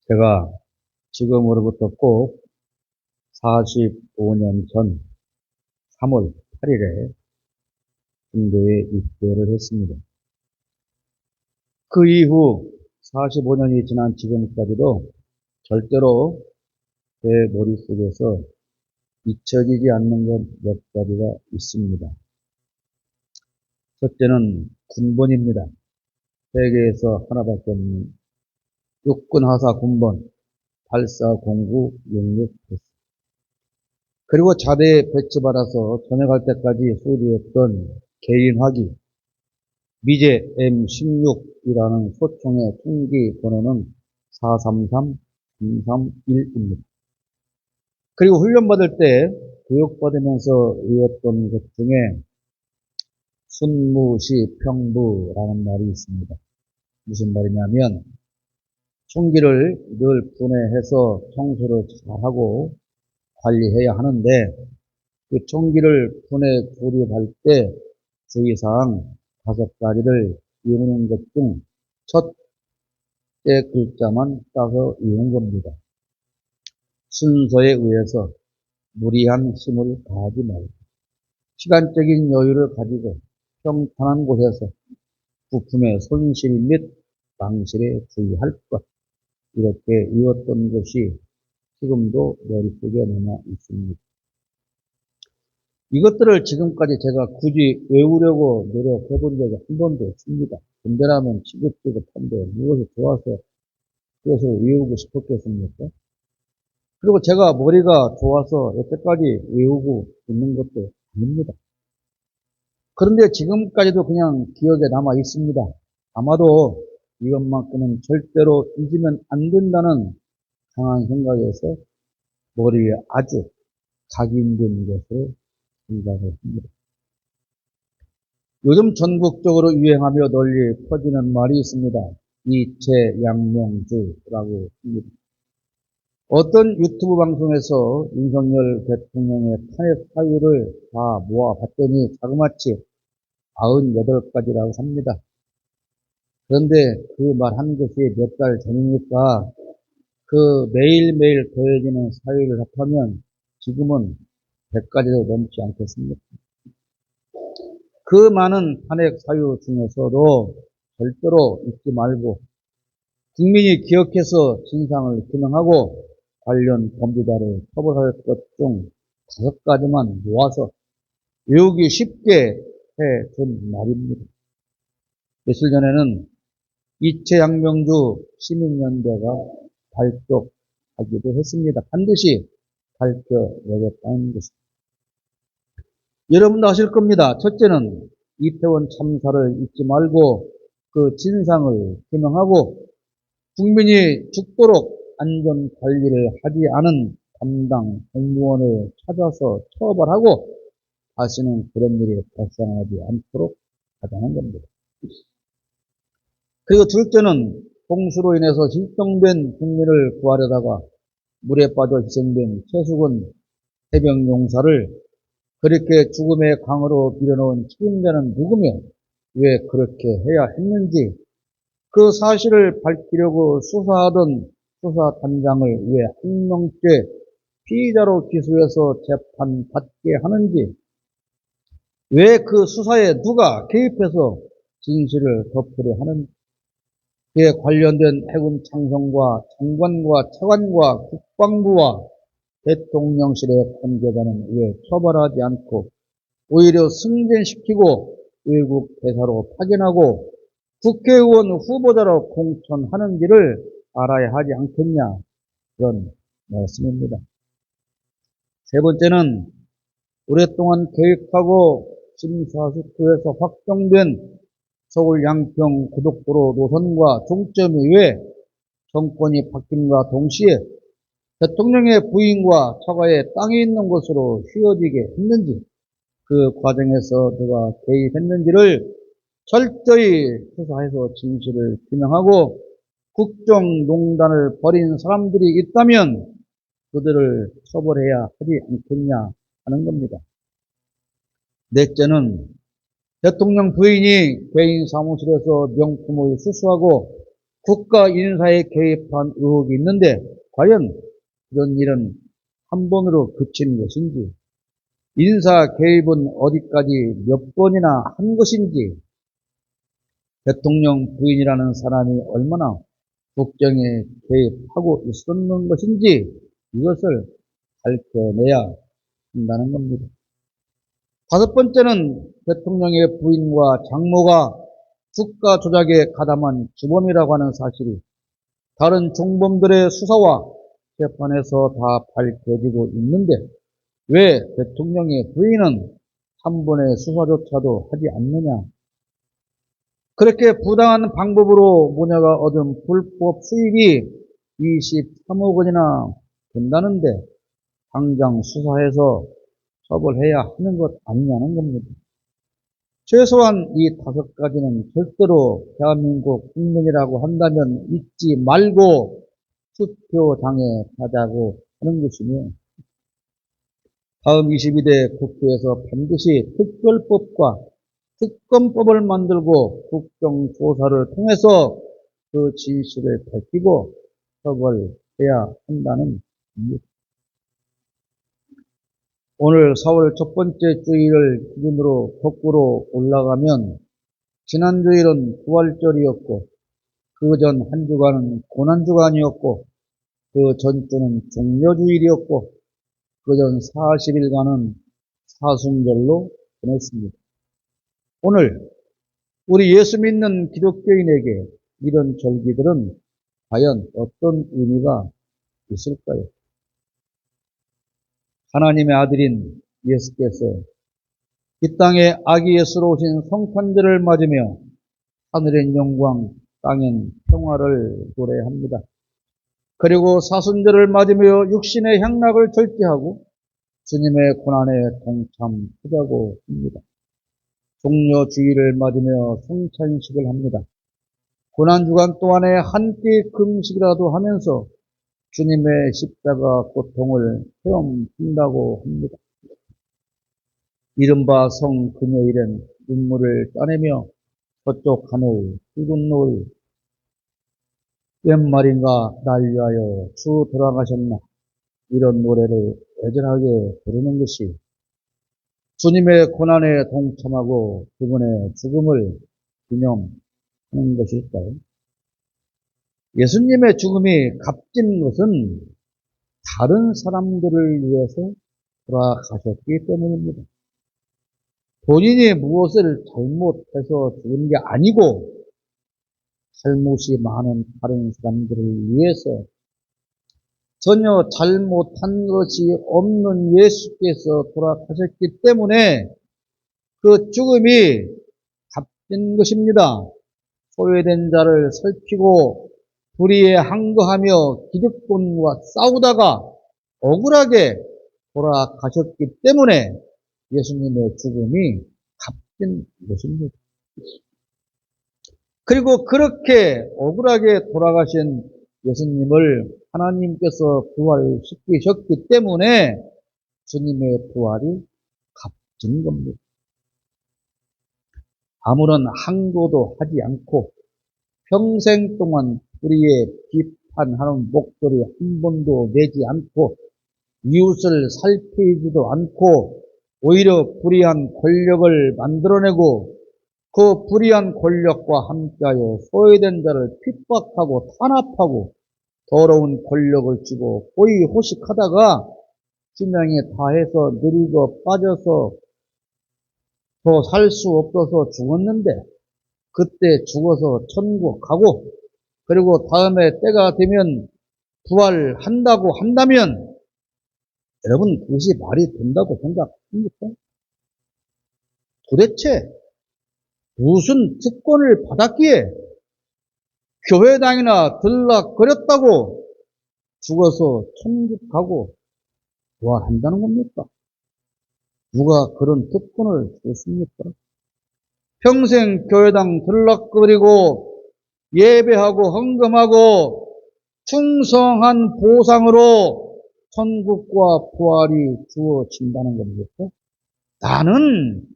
제가 지금으로부터 꼭 45년 전 3월 8일에 군대에 입대를 했습니다. 그 이후 45년이 지난 지금까지도 절대로 제 머릿속에서 잊혀지지 않는 것 몇 가지가 있습니다. 첫째는 군번입니다. 세계에서 하나밖에 없는 육군하사 군번 840966. 그리고 자대에 배치받아서 전역할 때까지 소지했던 개인화기 미제 M16이라는 소총의 총기 번호는 433331입니다. 그리고 훈련받을 때 교육받으면서 외웠던 것 중에 순무시평부라는 말이 있습니다. 무슨 말이냐면 총기를 늘 분해해서 청소를 잘하고 관리해야 하는데 그 총기를 분해 조립할 때 주의사항 5가지를 외우는 것 중 첫째 글자만 따서 외운 겁니다. 순서에 의해서 무리한 힘을 가하지 말고 시간적인 여유를 가지고 평탄한 곳에서 부품의 손실 및 방실에 주의할 것, 이렇게 외웠던 것이 지금도 머릿속에 남아 있습니다. 이것들을 지금까지 제가 굳이 외우려고 노력해 본 적이 한 번도 없습니다. 군대라면 지긋지긋한데 무엇이 좋아서 그래서 외우고 싶었겠습니까? 그리고 제가 머리가 좋아서 여태까지 외우고 있는 것도 아닙니다. 그런데 지금까지도 그냥 기억에 남아 있습니다. 아마도 이것만큼은 절대로 잊으면 안 된다는 강한 생각에서 머리에 아주 각인된 것으로 생각을 합니다. 요즘 전국적으로 유행하며 널리 퍼지는 말이 있습니다. 이채양명주라고 합니다. 어떤 유튜브 방송에서 윤석열 대통령의 탄핵 사유를 다 모아봤더니 자그마치 98가지라고 합니다. 그런데 그 말 한 것이 몇 달 전이니까 그 매일매일 더해지는 사유를 합하면 지금은 100가지도 넘지 않겠습니까? 그 많은 탄핵 사유 중에서도 절대로 잊지 말고 국민이 기억해서 진상을 규명하고 관련 범죄자를 처벌할 것 중 5가지만 모아서 외우기 쉽게 해준 말입니다. 며칠 전에는 이채양명주 시민연대가 발족하기도 했습니다. 반드시 밝혀내겠다는 것입니다. 여러분도 아실 겁니다. 첫째는 이태원 참사를 잊지 말고 그 진상을 규명하고 국민이 죽도록 안전관리를 하지 않은 담당 공무원을 찾아서 처벌하고 다시는 그런 일이 발생하지 않도록 하자는 겁니다. 그리고 둘째는 홍수로 인해서 실종된 국민을 구하려다가 물에 빠져 희생된 최수근 해병용사를 그렇게 죽음의 강으로 밀어넣은 책임자는 누구며 왜 그렇게 해야 했는지 그 사실을 밝히려고 수사하던 수사단장을 왜 한 명째 피의자로 기소해서 재판받게 하는지 왜 그 수사에 누가 개입해서 진실을 덮으려 하는지 그에 관련된 해군 창성과 장관과 차관과 국방부와 대통령실의 관계자는 왜 처벌하지 않고 오히려 승진시키고 외국 대사로 파견하고 국회의원 후보자로 공천하는지를 알아야 하지 않겠냐, 그런 말씀입니다. 세 번째는 오랫동안 계획하고 심사숙고해서 확정된 서울 양평 고속도로 노선과 종점 이외에 정권이 바뀜과 동시에 대통령의 부인과 처가에 땅이 있는 곳으로 휘어지게 했는지 그 과정에서 누가 개입했는지를 철저히 수사해서 진실을 규명하고 국정농단을 벌인 사람들이 있다면 그들을 처벌해야 하지 않겠냐 하는 겁니다. 넷째는 대통령 부인이 개인 사무실에서 명품을 수수하고 국가 인사에 개입한 의혹이 있는데 과연 이런 일은 한 번으로 그친 것인지, 인사 개입은 어디까지 몇 번이나 한 것인지, 대통령 부인이라는 사람이 얼마나 국정에 개입하고 있었는 것인지 이것을 밝혀내야 한다는 겁니다. 다섯 번째는 대통령의 부인과 장모가 주가 조작에 가담한 주범이라고 하는 사실이 다른 종범들의 수사와 재판에서 다 밝혀지고 있는데 왜 대통령의 부인은 한 번의 수사조차도 하지 않느냐. 그렇게 부당한 방법으로 모녀가 얻은 불법 수익이 23억 원이나 된다는데 당장 수사해서 처벌해야 하는 것 아니냐는 겁니다. 최소한 이 다섯 가지는 절대로 대한민국 국민이라고 한다면 잊지 말고 투표장에 가자고 하는 것이며, 다음 22대 국회에서 반드시 특별법과 특검법을 만들고 국정조사를 통해서 그 진실을 밝히고 처벌해야 한다는 겁니다. 오늘 4월 첫 번째 주일을 기준으로 거꾸로 올라가면 지난 주일은 부활절이었고 그 전 한 주간은 고난주간이었고 그 전주는 종려주일이었고 그 전 40일간은 사순절로 보냈습니다. 오늘 우리 예수 믿는 기독교인에게 이런 절기들은 과연 어떤 의미가 있을까요? 하나님의 아들인 예수께서 이 땅에 아기 예수로 오신 성탄절을 맞으며 하늘엔 영광, 땅엔 평화를 노래합니다. 그리고 사순절을 맞으며 육신의 향락을 절제하고 주님의 고난에 동참하자고 합니다. 종려주일을 맞으며 성찬식을 합니다. 고난주간 동안에 한 끼 금식이라도 하면서 주님의 십자가 고통을 체험한다고 합니다. 이른바 성금요일엔 눈물을 짜내며 저쪽 하늘 붉은 노을 웬 말인가 날 위하여 주 돌아가셨나 이런 노래를 애절하게 부르는 것이 주님의 고난에 동참하고 그분의 죽음을 기념하는 것일까요? 예수님의 죽음이 값진 것은 다른 사람들을 위해서 돌아가셨기 때문입니다. 본인이 무엇을 잘못해서 죽은 게 아니고 잘못이 많은 다른 사람들을 위해서 전혀 잘못한 것이 없는 예수께서 돌아가셨기 때문에 그 죽음이 값진 것입니다. 소외된 자를 살피고 불의에 항거하며 기득권과 싸우다가 억울하게 돌아가셨기 때문에 예수님의 죽음이 값진 것입니다. 그리고 그렇게 억울하게 돌아가신 예수님을 하나님께서 부활시키셨기 때문에 주님의 부활이 값진 겁니다. 아무런 항도도 하지 않고 평생 동안 불의에 비판하는 목소리 한 번도 내지 않고 이웃을 살피지도 않고 오히려 불의한 권력을 만들어내고 그 불의한 권력과 함께하여 소외된 자를 핍박하고 탄압하고 더러운 권력을 쥐고 호의호식하다가 수명이 다해서 늙어 빠져서 더 살 수 없어서 죽었는데 그때 죽어서 천국 가고 그리고 다음에 때가 되면 부활한다고 한다면 여러분 그것이 말이 된다고 생각합니까? 도대체 무슨 특권을 받았기에 교회당이나 들락거렸다고 죽어서 천국 가고 부활한다는 겁니까? 누가 그런 특권을 줬습니까? 평생 교회당 들락거리고 예배하고 헌금하고 충성한 보상으로 천국과 부활이 주어진다는 겁니까? 나는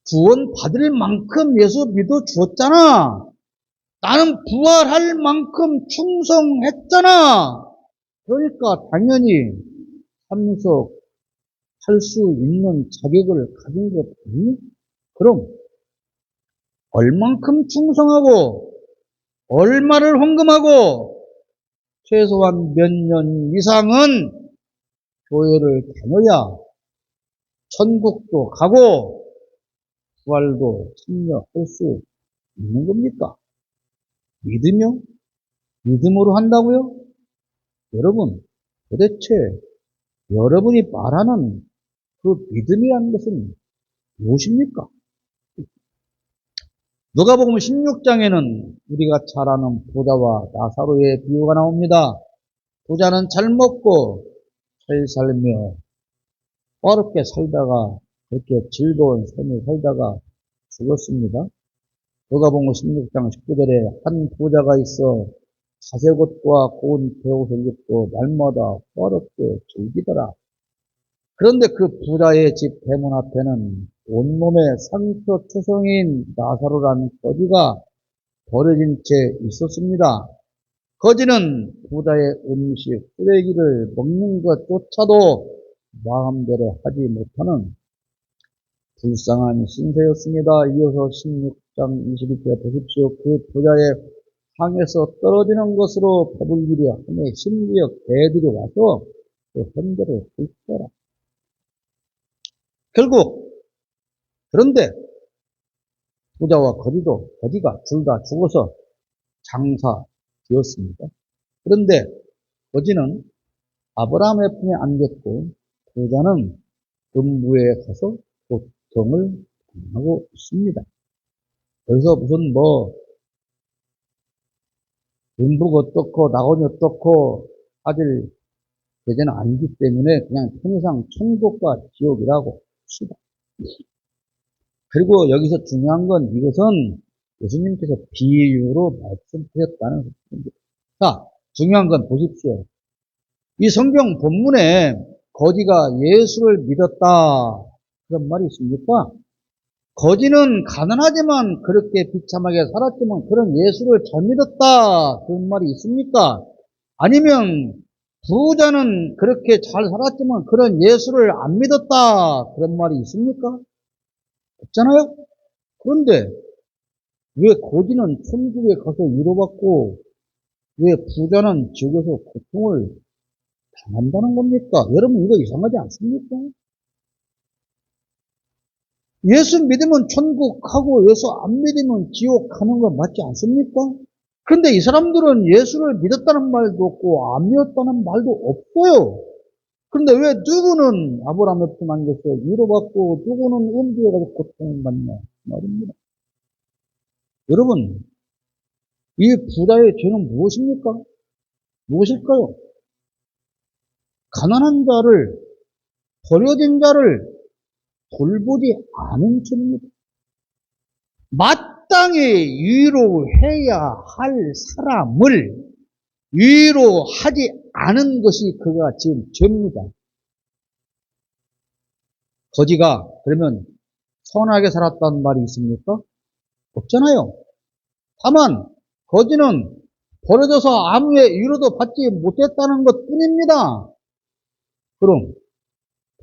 구원 받을 만큼 예수 믿어 주었잖아. 나는 부활할 만큼 충성했잖아. 그러니까 당연히 참석할 수 있는 자격을 가진 것 아니니? 그럼 얼만큼 충성하고 얼마를 헌금하고 최소한 몇 년 이상은 교회를 다녀야 천국도 가고 부활도 참여할 수 있는 겁니까? 믿으며? 믿음으로 한다고요? 여러분, 도대체 여러분이 말하는 그 믿음이라는 것은 무엇입니까? 누가복음 16장에는 우리가 잘 아는 부자와 나사로의 비유가 나옵니다. 부자는 잘 먹고 잘 살며 어렵게 살다가 그렇게 즐거운 삶을 살다가 죽었습니다. 누가복음 16장 19절에 한 부자가 있어 자색옷과 고운 배옷을 입고 날마다 어렵게 즐기더라. 그런데 그 부자의 집 대문 앞에는 온몸에 상처 투성인 나사로라는 거지가 버려진 채 있었습니다. 거지는 부자의 음식 쓰레기를 먹는 것조차도 마음대로 하지 못하는 불쌍한 신세였습니다. 이어서 16장 22절에 보십시오. 그 부자의 상에서 떨어지는 것으로 배불리려 하며 심지어 개들이 와서 그 현대를 훑더라. 결국 그런데 부자와 거지가 둘 다 죽어서 장사되었습니다. 그런데 거지는 아브라함의 품에 안겼고 부자는 음부에 가서 고통을 당하고 있습니다. 그래서 무슨 음부가 어떻고 낙원이 어떻고 아들 제재는 아니기 때문에 그냥 편의상 천국과 지옥이라고 합시다. 그리고 여기서 중요한 건 이것은 예수님께서 비유로 말씀하셨다는 것입니다. 자, 중요한 건 보십시오. 이 성경 본문에 거지가 예수를 믿었다 그런 말이 있습니까? 거지는 가난하지만 그렇게 비참하게 살았지만 그런 예수를 잘 믿었다 그런 말이 있습니까? 아니면 부자는 그렇게 잘 살았지만 그런 예수를 안 믿었다 그런 말이 있습니까? 없잖아요? 그런데 왜 거지는 천국에 가서 위로받고 왜 부자는 지옥에서 고통을 당한다는 겁니까? 여러분 이거 이상하지 않습니까? 예수 믿으면 천국 가고 예수 안 믿으면 지옥 가는 거 맞지 않습니까? 그런데 이 사람들은 예수를 믿었다는 말도 없고 안 믿었다는 말도 없어요. 그런데 왜 누구는 아브라함의 품 안에서 위로받고 누구는 음부에 가서 고통을 받냐 말입니다. 여러분 이 부자의 죄는 무엇입니까? 무엇일까요? 가난한 자를 버려진 자를 돌보지 않은 죄입니다. 마땅히 위로해야 할 사람을 위로하지 않은 것이 그가 지금 죄입니다. 거지가 그러면 선하게 살았다는 말이 있습니까? 없잖아요. 다만 거지는 버려져서 아무의 위로도 받지 못했다는 것 뿐입니다. 그럼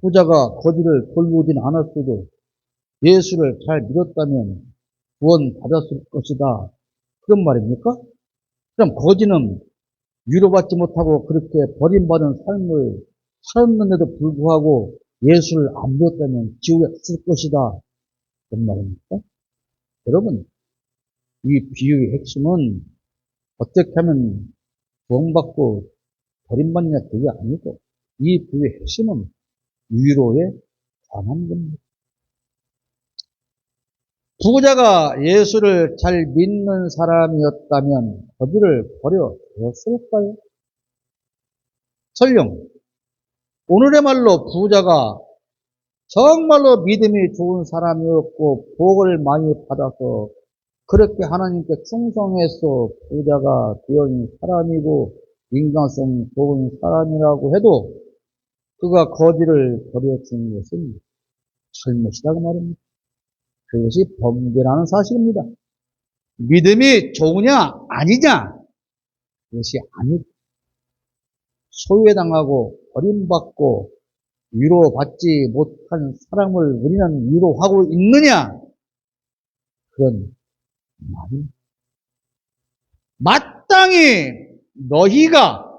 부자가 거지를 돌보진 않았어도 예수를 잘 믿었다면 구원 받았을 것이다. 그런 말입니까? 그럼 거지는 위로받지 못하고 그렇게 버림받은 삶을 살았는데도 불구하고 예수를 안 믿었다면 지옥에 갔을 것이다. 그런 말입니까? 여러분, 이 비유의 핵심은 어떻게 하면 구원받고 버림받냐 그게 아니고 이 비유의 핵심은 위로에 관한 겁니다. 부자가 예수를 잘 믿는 사람이었다면 거지를 버려줬을까요? 설령 오늘의 말로 부자가 정말로 믿음이 좋은 사람이었고 복을 많이 받아서 그렇게 하나님께 충성해서 부자가 되어진 사람이고 인간성이 좋은 사람이라고 해도 그가 거지를 버려준 것은 잘못이라고 말입니다. 그것이 범죄라는 사실입니다. 믿음이 좋으냐 아니냐 그것이 아니고 소외당하고 버림받고 위로받지 못한 사람을 우리는 위로하고 있느냐 그런 말입니다. 마땅히 너희가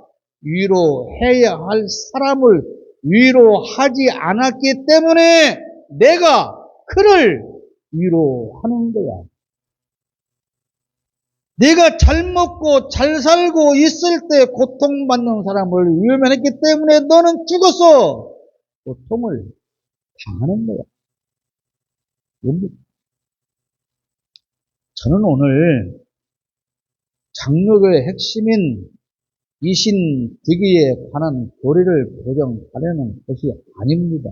위로해야 할 사람을 위로하지 않았기 때문에 내가 그를 위로하는 거야. 내가 잘 먹고 잘 살고 있을 때 고통받는 사람을 위로했기 때문에 너는 죽어서 고통을 당하는 거야. 저는 오늘 장로교의 핵심인 이신득의에 관한 교리를 교정하려는 것이 아닙니다.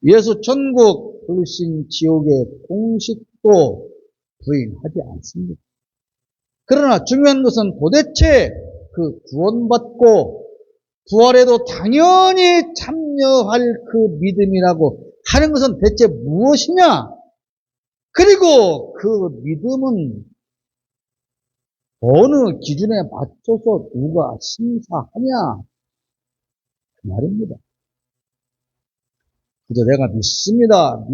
예수 천국, 불신 지옥의 공식도 부인하지 않습니다. 그러나 중요한 것은 도대체 그 구원받고 부활에도 당연히 참여할 그 믿음이라고 하는 것은 대체 무엇이냐? 그리고 그 믿음은 어느 기준에 맞춰서 누가 심사하냐? 그 말입니다. 그저 내가 믿습니다.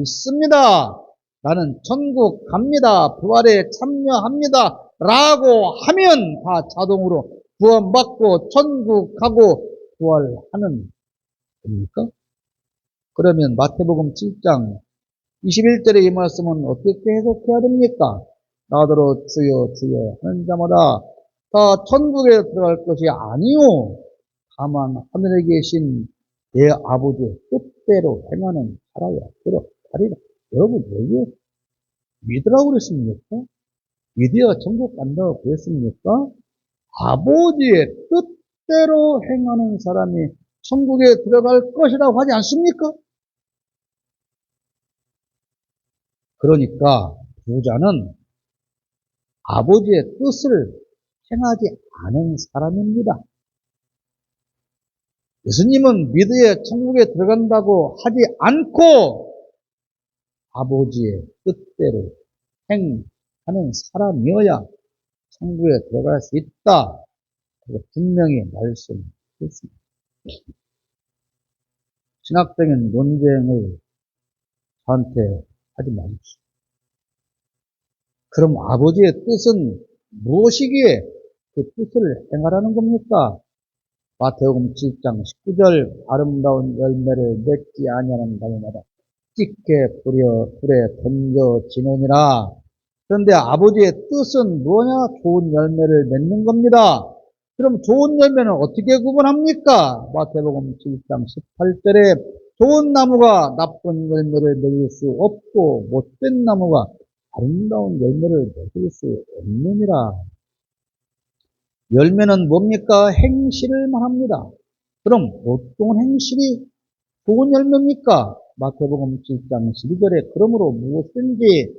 나는 천국 갑니다. 부활에 참여합니다. 라고 하면 다 자동으로 구원받고 천국 가고 부활하는 겁니까? 그러면 마태복음 7장 21절의 이 말씀은 어떻게 해석해야 됩니까? 나더러 주여 주여 하는 자마다 다 천국에 들어갈 것이 아니요 다만 하늘에 계신 내 아버지의 뜻대로 행하는 자라야 들어가리라. 여러분 왜 믿으라고 그랬습니까? 믿어야 천국 간다고 그랬습니까? 아버지의 뜻대로 행하는 사람이 천국에 들어갈 것이라고 하지 않습니까? 그러니까 부자는 아버지의 뜻을 행하지 않은 사람입니다. 예수님은 믿어야 천국에 들어간다고 하지 않고 아버지의 뜻대로 행하는 사람이어야 천국에 들어갈 수 있다. 분명히 말씀했습니다. 신학적인 논쟁을 저한테 하지 마십시오. 그럼 아버지의 뜻은 무엇이기에 그 뜻을 행하라는 겁니까? 마태복음 7장 19절 아름다운 열매를 맺지 아니하는 나무마다 찢게 뿌려 불에 던져지느니라. 그런데 아버지의 뜻은 뭐냐? 좋은 열매를 맺는 겁니다. 그럼 좋은 열매는 어떻게 구분합니까? 마태복음 7장 18절에 좋은 나무가 나쁜 열매를 맺을 수 없고 못된 나무가 아름다운 열매를 맺을 수 없느니라. 열매는 뭡니까? 행실을 말합니다. 그럼 어떤 행실이 좋은 열매입니까? 마태복음 7장 12절에 그러므로 무엇든지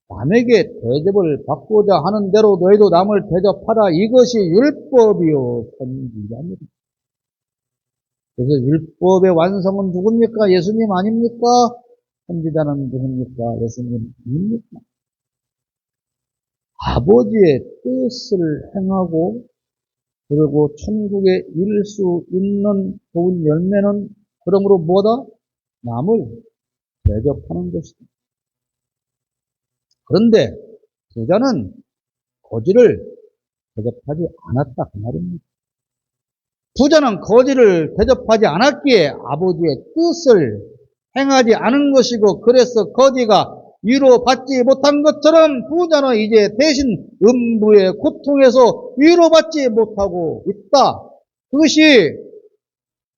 남에게 대접을 받고자 하는 대로 너희도 남을 대접하라. 이것이 율법이요 선지자입니다. 그래서 율법의 완성은 누굽니까? 예수님 아닙니까? 선지자는 누굽니까? 예수님입니까? 아버지의 뜻을 행하고 그리고 천국에 이를 수 있는 좋은 열매는 그러므로 뭐다? 남을 대접하는 것이다. 그런데 부자는 거지를 대접하지 않았다 그 말입니다. 부자는 거지를 대접하지 않았기에 아버지의 뜻을 행하지 않은 것이고 그래서 거지가 위로받지 못한 것처럼 부자는 이제 대신 음부의 고통에서 위로받지 못하고 있다. 그것이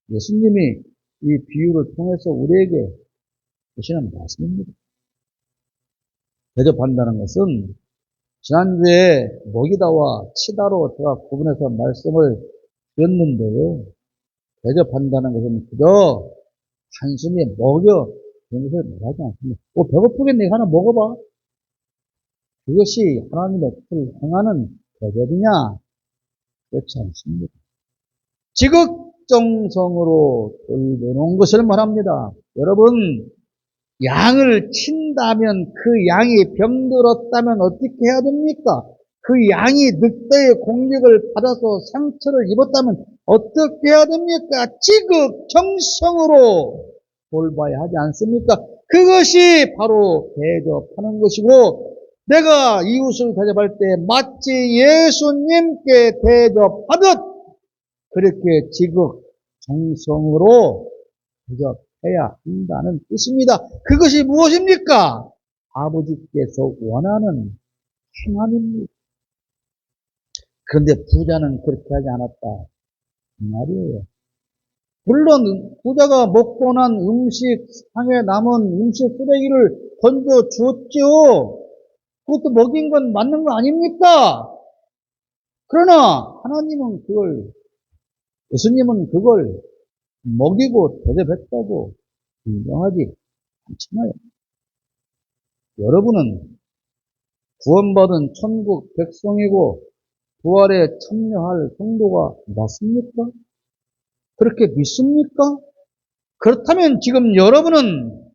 예수님이 이 비유를 통해서 우리에게 주시는 말씀입니다. 대접한다는 것은 지난주에 먹이다와 치다로 제가 구분해서 말씀을 드렸는데요. 대접한다는 것은 그저 단순히 먹여 그런 것을 말하지 않습니다. 배고프겠네 하나 먹어봐. 그것이 하나님의 뜻을 행하는 대접이냐? 그렇지 않습니다. 지극정성으로 돌보는 것을 말합니다. 여러분 양을 친다면 그 양이 병들었다면 어떻게 해야 됩니까? 그 양이 늑대의 공격을 받아서 상처를 입었다면 어떻게 해야 됩니까? 지극정성으로 돌봐야 하지 않습니까? 그것이 바로 대접하는 것이고, 내가 이웃을 대접할 때 마치 예수님께 대접하듯 그렇게 지극정성으로 대접해야 한다는 뜻입니다. 그것이 무엇입니까? 아버지께서 원하는 행함입니다. 그런데 부자는 그렇게 하지 않았다 이 말이에요. 물론 부자가 먹고 난 음식, 상에 남은 음식 쓰레기를 던져 주었죠. 그것도 먹인 건 맞는 거 아닙니까? 그러나 하나님은 예수님은 그걸 먹이고 대접했다고 인정하지 않잖아요. 여러분은 구원받은 천국 백성이고 부활에 참여할 성도가 맞습니까? 그렇게 믿습니까? 그렇다면 지금 여러분은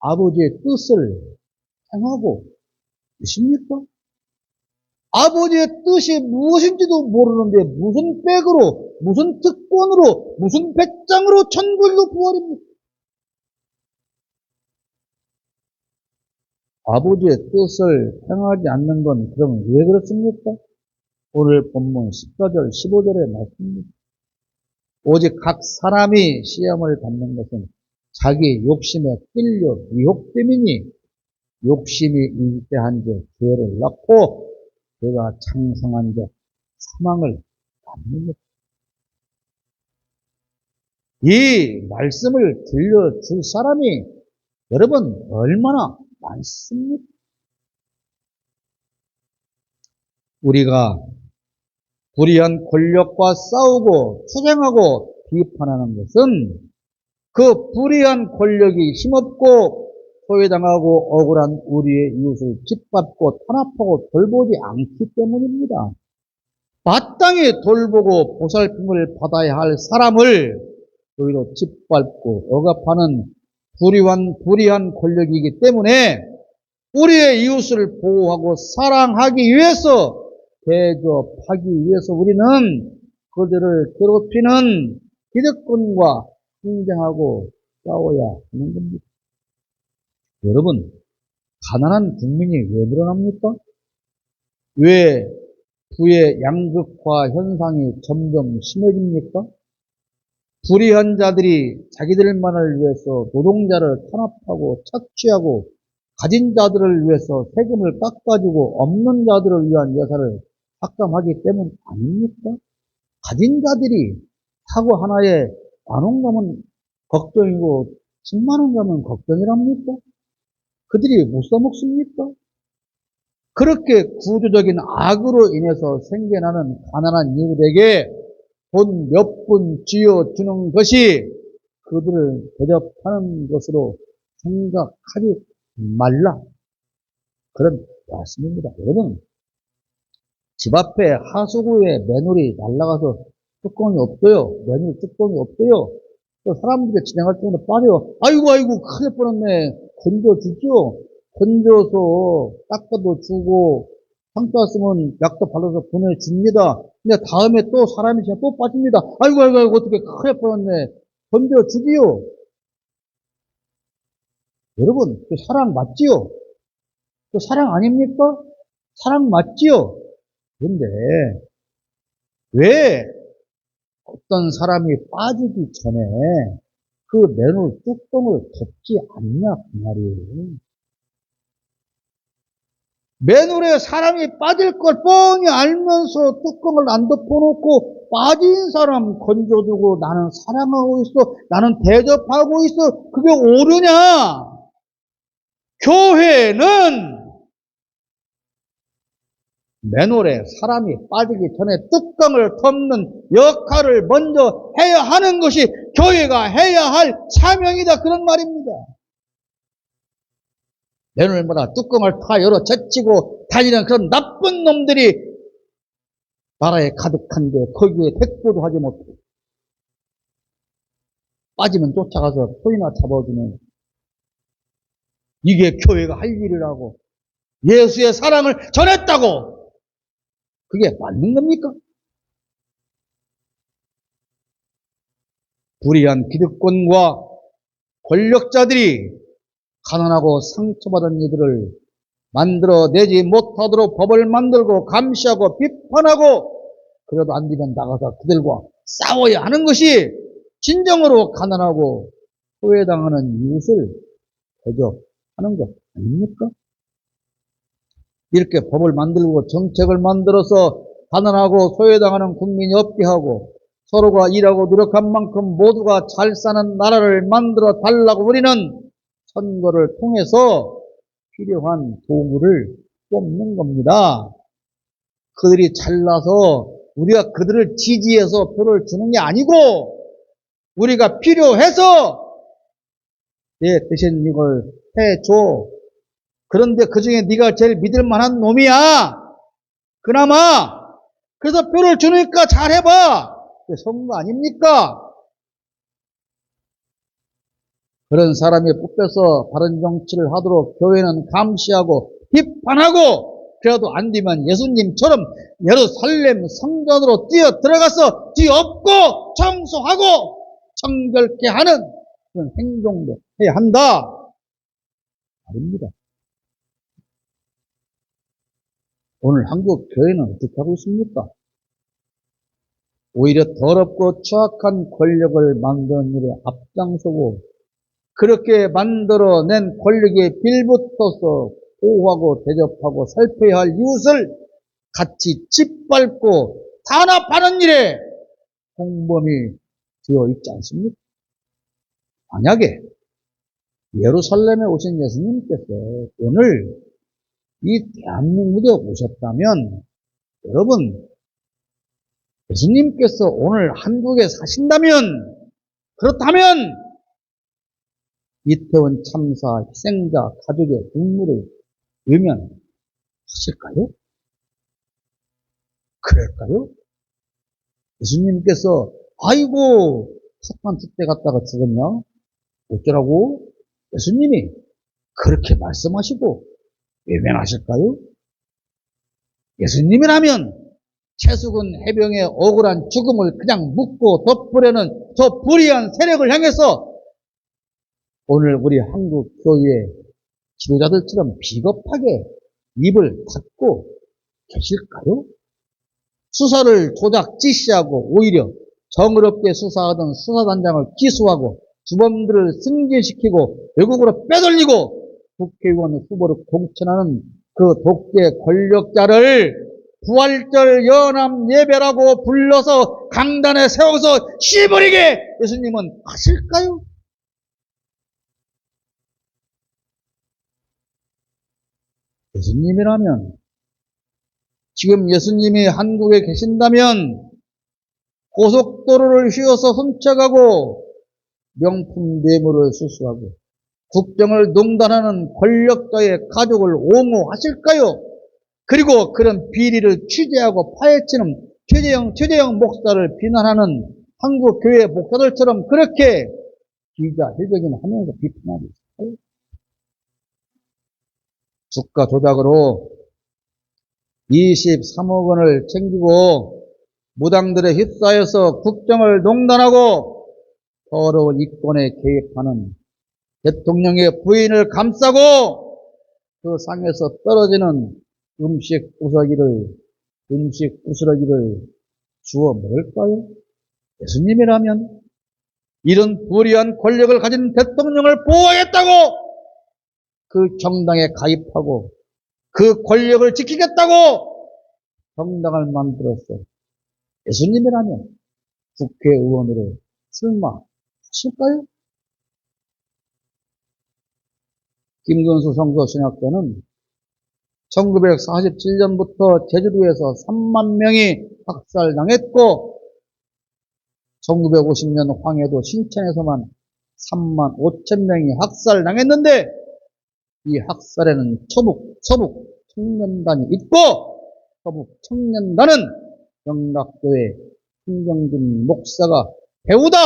아버지의 뜻을 행하고 있습니까? 아버지의 뜻이 무엇인지도 모르는데 무슨 백으로, 무슨 특권으로, 무슨 배짱으로 천국이고 부활입니까? 아버지의 뜻을 행하지 않는 건 그럼 왜 그렇습니까? 오늘 본문 14절, 15절의 말씀입니다. 오직 각 사람이 시험을 받는 것은 자기 욕심에 끌려 미혹됨이니 욕심이 일대한 자 죄를 낳고 죄가 창성한 자 사망을 낳는 것. 이 말씀을 들려줄 사람이 여러분 얼마나 많습니까? 우리가 불의한 권력과 싸우고 투쟁하고 비판하는 것은 그 불의한 권력이 힘없고 소외당하고 억울한 우리의 이웃을 짓밟고 탄압하고 돌보지 않기 때문입니다. 마땅히 돌보고 보살핌을 받아야 할 사람을 오히려 짓밟고 억압하는 불의한 권력이기 때문에 우리의 이웃을 보호하고 사랑하기 위해서, 대접하기 위해서 우리는 그들을 괴롭히는 기득권과 항쟁하고 싸워야 하는 겁니다. 여러분, 가난한 국민이 왜 늘어납니까? 왜 부의 양극화 현상이 점점 심해집니까? 불의한 자들이 자기들만을 위해서 노동자를 탄압하고 착취하고 가진 자들을 위해서 세금을 깎아주고 없는 자들을 위한 예산을 삭감하기 때문 아닙니까? 가진 자들이 사고 하나에 10,000원 가면 걱정이고 10만 원 가면 걱정이랍니까? 그들이 못 사먹습니까? 그렇게 구조적인 악으로 인해서 생겨나는 가난한 이웃에게 돈 몇 푼 쥐어주는 것이 그들을 대접하는 것으로 생각하지 말라. 그런 말씀입니다. 여러분, 집 앞에 하수구에 매놀이 날아가서 뚜껑이 없어요. 매놀 뚜껑이 없어요. 사람들이 지나갈 때마다 빠져요. 아이고, 큰일 뻔했네. 건져주죠. 건져서 닦아도 주고, 상처 왔으면 약도 발라서 보내줍니다. 근데 다음에 또 사람이 지나 또 빠집니다. 아이고, 어떻게 큰일 뻔했네. 건져주지요. 여러분, 그 사랑 맞지요? 그 사랑 아닙니까? 사랑 맞지요? 그런데 왜 어떤 사람이 빠지기 전에 그 맨홀 뚜껑을 덮지 않냐 그 말이에요. 맨홀에 사람이 빠질 걸 뻔히 알면서 뚜껑을 안 덮어놓고 빠진 사람 건져두고 나는 사랑하고 있어, 나는 대접하고 있어. 그게 옳으냐? 교회는 맨홀에 사람이 빠지기 전에 뚜껑을 덮는 역할을 먼저 해야 하는 것이 교회가 해야 할 사명이다 그런 말입니다. 맨홀마다 뚜껑을 다 열어 제치고 다니는 그런 나쁜 놈들이 나라에 가득한데 거기에 대꾸도 하지 못해 빠지면 쫓아가서 소리나 잡아주는 이게 교회가 할 일이라고. 예수의 사랑을 전했다고. 그게 맞는 겁니까? 불의한 기득권과 권력자들이 가난하고 상처받은 이들을 만들어내지 못하도록 법을 만들고 감시하고 비판하고, 그래도 안 되면 나가서 그들과 싸워야 하는 것이 진정으로 가난하고 소외당하는 이웃을 대접하는 것 아닙니까? 이렇게 법을 만들고 정책을 만들어서 가난하고 소외당하는 국민이 없게 하고, 서로가 일하고 노력한 만큼 모두가 잘 사는 나라를 만들어 달라고 우리는 선거를 통해서 필요한 도구를 뽑는 겁니다. 그들이 잘나서 우리가 그들을 지지해서 표를 주는 게 아니고, 우리가 필요해서 내 대신 이걸 해줘. 그런데 그 중에 네가 제일 믿을 만한 놈이야. 그나마. 그래서 표를 주니까 잘해봐. 선거 아닙니까? 그런 사람이 뽑혀서 바른 정치를 하도록 교회는 감시하고 비판하고, 그래도 안 되면 예수님처럼 예루살렘 성전으로 뛰어 들어가서 뒤엎고 청소하고 청결케 하는 그런 행동도 해야 한다. 아닙니다. 오늘 한국 교회는 어떻게 하고 있습니까? 오히려 더럽고 추악한 권력을 만드는 일에 앞장서고, 그렇게 만들어낸 권력에 빌붙어서 보호하고 대접하고 살펴야 할 이웃을 같이 짓밟고 탄압하는 일에 공범이 되어 있지 않습니까? 만약에 예루살렘에 오신 예수님께서 오늘 이 대한민국에 오셨다면, 여러분, 예수님께서 오늘 한국에 사신다면, 그렇다면 이태원 참사 희생자 가족의 눈물을 외면하실까요? 그럴까요? 예수님께서 아이고 사탄 축제 갔다가 죽었냐? 어쩌라고? 예수님이 그렇게 말씀하시고 외면하실까요? 예수님이라면 최수근 해병의 억울한 죽음을 그냥 묻고 덮으려는 저 불의한 세력을 향해서 오늘 우리 한국 교회 지도자들처럼 비겁하게 입을 닫고 계실까요? 수사를 조작 지시하고 오히려 정의롭게 수사하던 수사단장을 기소하고 주범들을 승진시키고 외국으로 빼돌리고 국회의원 후보를 공천하는 그 독재 권력자를 부활절 연합 예배라고 불러서 강단에 세워서 씹어버리게 예수님은 하실까요? 예수님이라면, 지금 예수님이 한국에 계신다면 고속도로를 휘어서 훔쳐가고 명품 뇌물을 수수하고 국정을 농단하는 권력자의 가족을 옹호하실까요? 그리고 그런 비리를 취재하고 파헤치는 최재형 목사를 비난하는 한국 교회 목사들처럼 그렇게 기자회견을 하면서 비판하고 있어요. 주가 조작으로 23억 원을 챙기고 무당들의 휩싸여서 국정을 농단하고 더러운 이권에 개입하는 대통령의 부인을 감싸고 그 상에서 떨어지는 음식 부스러기를 주워 먹을까요? 예수님이라면 이런 불의한 권력을 가진 대통령을 보호하겠다고 그 정당에 가입하고 그 권력을 지키겠다고 정당을 만들었어요. 예수님이라면 국회의원으로 출마하실까요? 김근수 성서신학교는 1947년부터 제주도에서 3만 명이 학살당했고 1950년 황해도 신천에서만 3만 5천 명이 학살당했는데 이 학살에는 서북 청년단이 있고 서북 청년단은 영락교회 김경준 목사가 배우다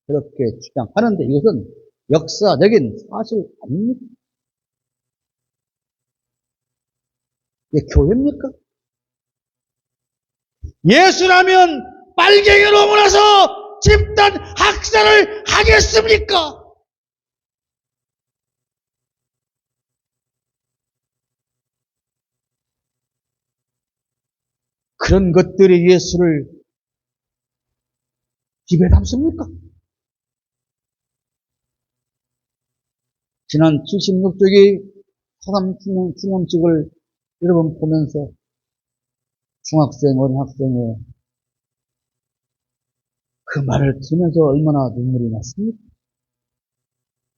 그렇게 주장하는데 이것은 역사적인 사실 아닙니까? 이게 교회입니까? 예수라면 빨갱이로 몰아서 집단 학살을 하겠습니까? 그런 것들이 예수를 집에 담습니까? 지난 76주기 사감 충원식을 여러분 보면서 중학생, 어린학생의 그 말을 들으면서 얼마나 눈물이 났습니까?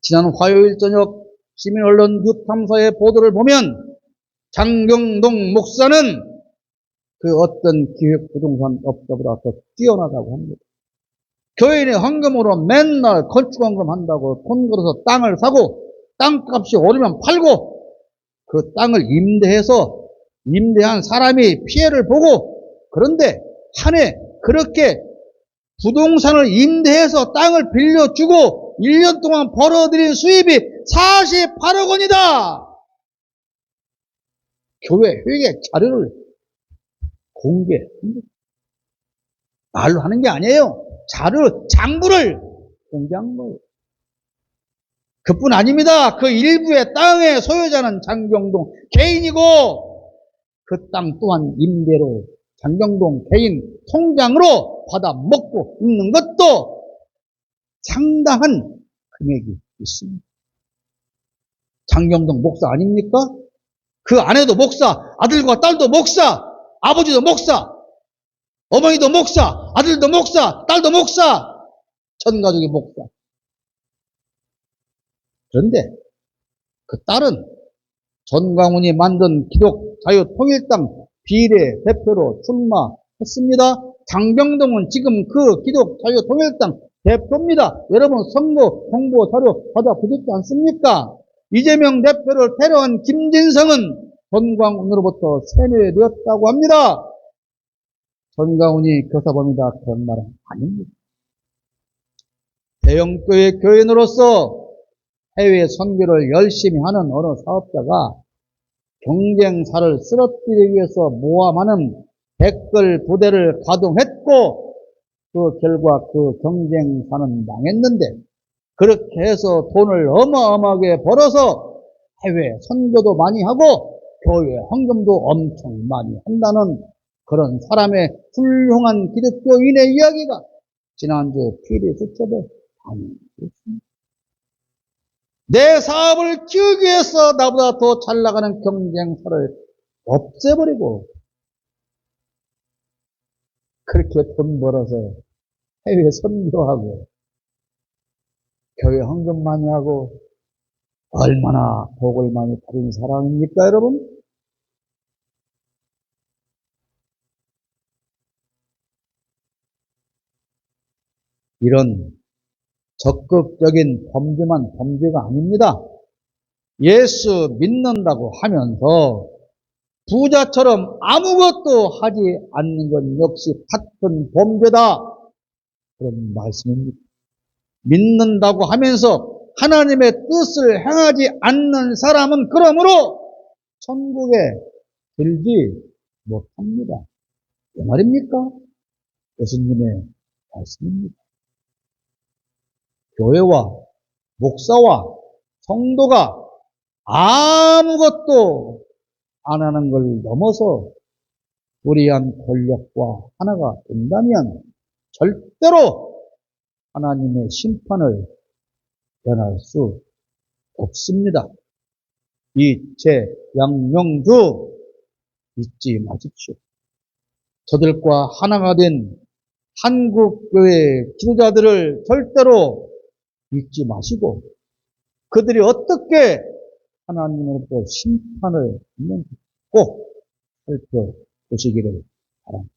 지난 화요일 저녁 시민언론 뉴탐사의 보도를 보면 장경동 목사는 그 어떤 기획부동산 업자보다 더 뛰어나다고 합니다. 교인의 헌금으로 맨날 건축헌금 한다고 돈 걸어서 땅을 사고 땅값이 오르면 팔고 그 땅을 임대한 사람이 피해를 보고 그런데 한 해 그렇게 부동산을 임대해서 땅을 빌려주고 1년 동안 벌어들인 수입이 48억 원이다. 교회 회계 자료를 공개합니다. 말로 하는 게 아니에요. 자료, 장부를 공개한 거예요. 그뿐 아닙니다. 그 일부의 땅의 소유자는 장경동 개인이고 그 땅 또한 임대로 장경동 개인 통장으로 받아 먹고 있는 것도 상당한 금액이 있습니다. 장경동 목사 아닙니까? 그 아내도 목사, 아들과 딸도 목사, 아버지도 목사, 어머니도 목사, 아들도 목사, 딸도 목사, 전 가족이 목사. 그런데 그 딸은 전광훈이 만든 기독자유통일당 비례대표로 출마했습니다. 장경동은 지금 그 기독자유통일당 대표입니다. 여러분 선거 홍보 자료 받아보셨지 않습니까? 이재명 대표를 테러한 김진성은 전광훈으로부터 세뇌되었다고 합니다. 전광훈이 교사범이다 그런 말은 아닙니다. 대형교회 교인으로서 해외 선교를 열심히 하는 어느 사업자가 경쟁사를 쓰러뜨리기 위해서 모함하는 댓글 부대를 가동했고 그 결과 그 경쟁사는 망했는데 그렇게 해서 돈을 어마어마하게 벌어서 해외 선교도 많이 하고 교회 헌금도 엄청 많이 한다는 그런 사람의 훌륭한 기독교인의 이야기가 지난주 PD 수첩에 담겨있습니다. 내 사업을 키우기 위해서 나보다 더 잘 나가는 경쟁사를 없애버리고 그렇게 돈 벌어서 해외 선교하고 교회 헌금 많이 하고 얼마나 복을 많이 받은 사람입니까 여러분? 이런 적극적인 범죄만 범죄가 아닙니다. 예수 믿는다고 하면서 부자처럼 아무것도 하지 않는 건 역시 같은 범죄다. 그런 말씀입니다. 믿는다고 하면서 하나님의 뜻을 행하지 않는 사람은 그러므로 천국에 들지 못합니다. 그 말입니까? 예수님의 말씀입니다. 교회와 목사와 성도가 아무것도 안 하는 걸 넘어서 불의한 권력과 하나가 된다면 절대로 하나님의 심판을 면할 수 없습니다. 이 제 양명주 잊지 마십시오. 저들과 하나가 된 한국교회 지도자들을 절대로 잊지 마시고 그들이 어떻게 하나님으로부터 심판을 받는지 꼭 살펴보시기를 바랍니다.